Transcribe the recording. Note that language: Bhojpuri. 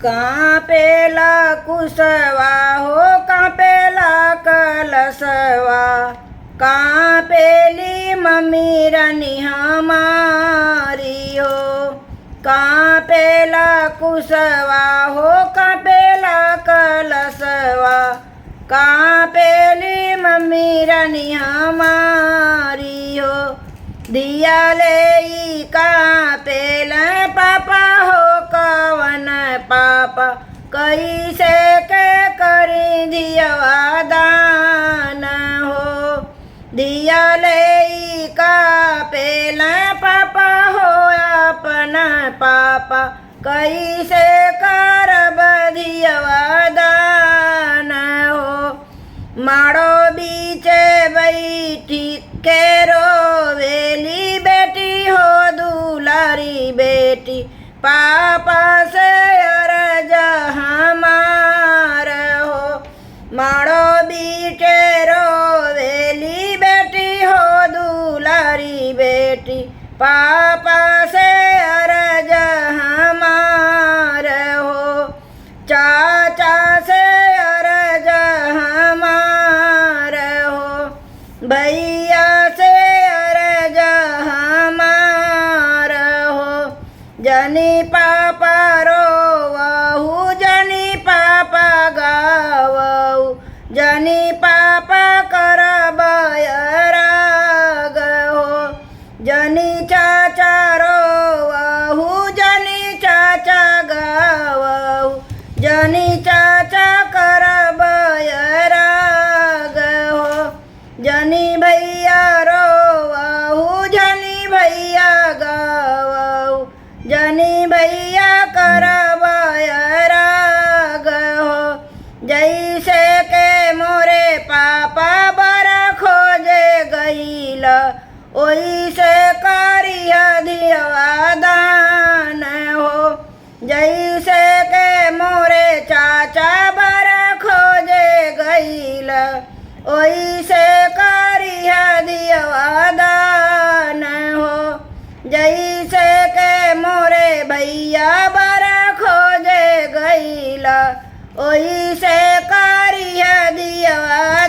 कांपेला कुसवा हो कांपेला कलसवा, कांपेली मम्मी रानी हमारी हो। कांपेला कुसवा हो कांपेला कलसवा, कांपेली मम्मी रानी हमारी हो। दिया ले कांपेला पापा हो कवन पापा, कैसे के करी दियवा दान हो। दिया ले कांपेला पापा हो अपना पापा, कैसे करब दियवा दान हो। माड़ो बीचे बैठी के रोवेली बेटी हो दुलारी बेटी, पापा से अरज हमार हो। माड़ो बीचे रोवेली बेटी हो दुलारी बेटी, पापा से अरज हमार हो। चाचा से अरज हमार हो, भैया से अरज हमार हो। जनी पापा रोवहु जनी पापा गावहु, जनी पापा करब राग हो। जनी चाचा रोवहु जनी चाचा गावहु, जनी चाचा करब राग हो। जनी भैया रोवहु जनी भैया गावहु, जनी भैया करब राग हो। जैसे के मोरे पापा बर खोजे गईल, ओइसे करिया दियवा दान हो। जैसे के मोरे चाचा बर खोजे गईल, ओइसे करिया दियवा दान हो। जैसे के मोरे भैया बर खोजे गईल, ओइसे करिया दियवा